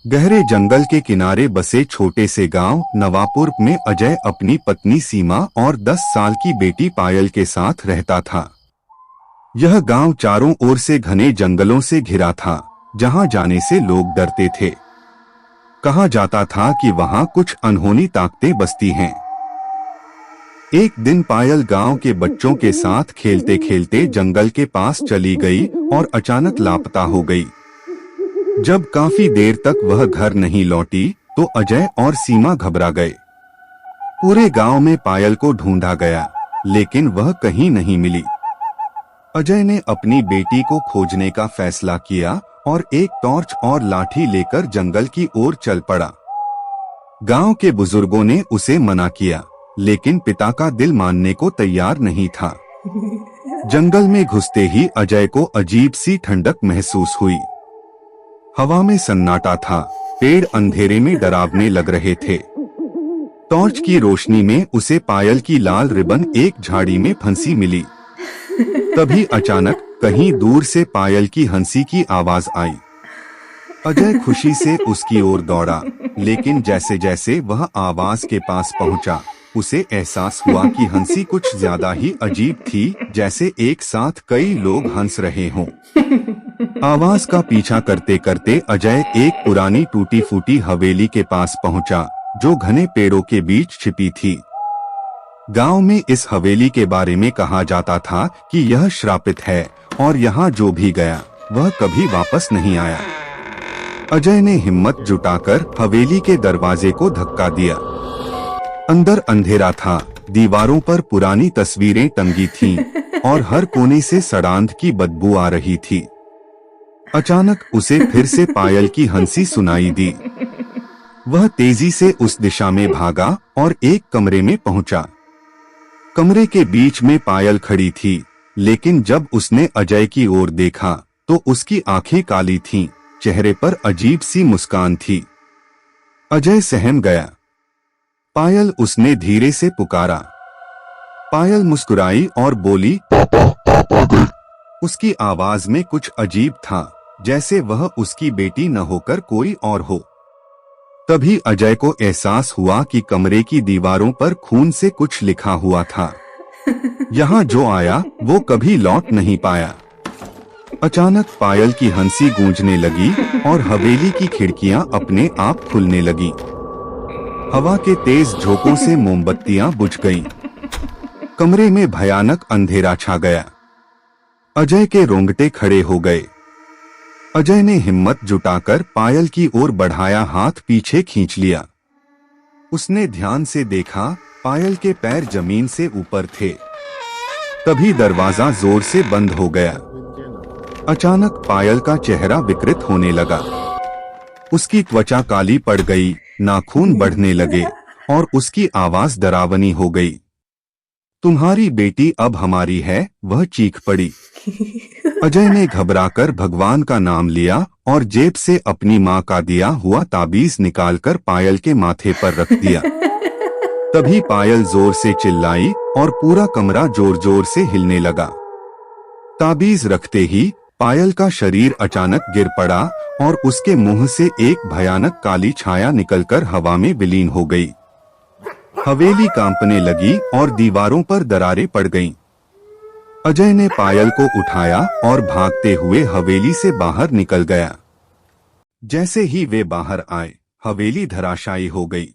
गहरे जंगल के किनारे बसे छोटे से गांव नवापुर में अजय अपनी पत्नी सीमा और 10 साल की बेटी पायल के साथ रहता था। यह गांव चारों ओर से घने जंगलों से घिरा था, जहां जाने से लोग डरते थे। कहा जाता था कि वहां कुछ अनहोनी ताकतें बसती हैं। एक दिन पायल गांव के बच्चों के साथ खेलते खेलते जंगल के पास चली गई और अचानक लापता हो गई। जब काफी देर तक वह घर नहीं लौटी तो अजय और सीमा घबरा गए। पूरे गांव में पायल को ढूंढा गया, लेकिन वह कहीं नहीं मिली। अजय ने अपनी बेटी को खोजने का फैसला किया और एक टॉर्च और लाठी लेकर जंगल की ओर चल पड़ा। गांव के बुजुर्गों ने उसे मना किया, लेकिन पिता का दिल मानने को तैयार नहीं था। जंगल में घुसते ही अजय को अजीब सी ठंडक महसूस हुई। हवा में सन्नाटा था, पेड़ अंधेरे में डरावने लग रहे थे। टॉर्च की रोशनी में उसे पायल की लाल रिबन एक झाड़ी में फंसी मिली। तभी अचानक कहीं दूर से पायल की हंसी की आवाज आई। अजय खुशी से उसकी ओर दौड़ा, लेकिन जैसे जैसे वह आवाज के पास पहुंचा, उसे एहसास हुआ कि हंसी कुछ ज्यादा ही अजीब थी, जैसे एक साथ कई लोग हंस रहे हों। आवाज का पीछा करते करते अजय एक पुरानी टूटी फूटी हवेली के पास पहुंचा, जो घने पेड़ों के बीच छिपी थी। गांव में इस हवेली के बारे में कहा जाता था कि यह श्रापित है और यहाँ जो भी गया वह कभी वापस नहीं आया। अजय ने हिम्मत जुटाकर हवेली के दरवाजे को धक्का दिया। अंदर अंधेरा था, दीवारों पर पुरानी तस्वीरें टंगी थीं और हर कोने से सड़ांध की बदबू आ रही थी। अचानक उसे फिर से पायल की हंसी सुनाई दी। वह तेजी से उस दिशा में भागा और एक कमरे में पहुंचा। कमरे के बीच में पायल खड़ी थी, लेकिन जब उसने अजय की ओर देखा तो उसकी आंखें काली थीं, चेहरे पर अजीब सी मुस्कान थी। अजय सहम गया। पायल, उसने धीरे से पुकारा। पायल मुस्कुराई और बोली, पापा, पापा गए। उसकी आवाज में कुछ अजीब था, जैसे वह उसकी बेटी न होकर कोई और हो। तभी अजय को एहसास हुआ कि कमरे की दीवारों पर खून से कुछ लिखा हुआ था। यहाँ जो आया वो कभी लौट नहीं पाया। अचानक पायल की हंसी गूंजने लगी और हवेली की खिड़कियां अपने आप खुलने लगी। हवा के तेज झोंकों से मोमबत्तियां बुझ गईं। कमरे में भयानक अंधेरा छा गया। अजय के रोंगटे खड़े हो गए। अजय ने हिम्मत जुटाकर पायल की ओर बढ़ाया हाथ पीछे खींच लिया। उसने ध्यान से देखा, पायल के पैर जमीन से ऊपर थे। तभी दरवाजा जोर से बंद हो गया। अचानक पायल का चेहरा विकृत होने लगा। उसकी त्वचा काली पड़ गई, नाखून बढ़ने लगे और उसकी आवाज डरावनी हो गई। तुम्हारी बेटी अब हमारी है, वह चीख पड़ी। अजय ने घबराकर भगवान का नाम लिया और जेब से अपनी मां का दिया हुआ ताबीज निकालकर पायल के माथे पर रख दिया। तभी पायल जोर से चिल्लाई और पूरा कमरा जोर जोर से हिलने लगा। ताबीज रखते ही पायल का शरीर अचानक गिर पड़ा और उसके मुंह से एक भयानक काली छाया निकलकर हवा में विलीन हो गई। हवेली कांपने लगी और दीवारों पर दरारें पड़ गईं। अजय ने पायल को उठाया और भागते हुए हवेली से बाहर निकल गया। जैसे ही वे बाहर आए, हवेली धराशायी हो गई।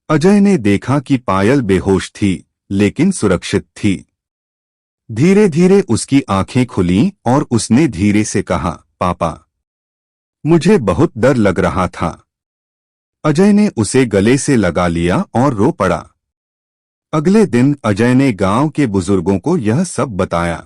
अजय ने देखा कि पायल बेहोश थी, लेकिन सुरक्षित थी। धीरे धीरे उसकी आंखें खुलीं और उसने धीरे से कहा, पापा, मुझे बहुत डर लग रहा था। अजय ने उसे गले से लगा लिया और रो पड़ा। अगले दिन अजय ने गांव के बुजुर्गों को यह सब बताया।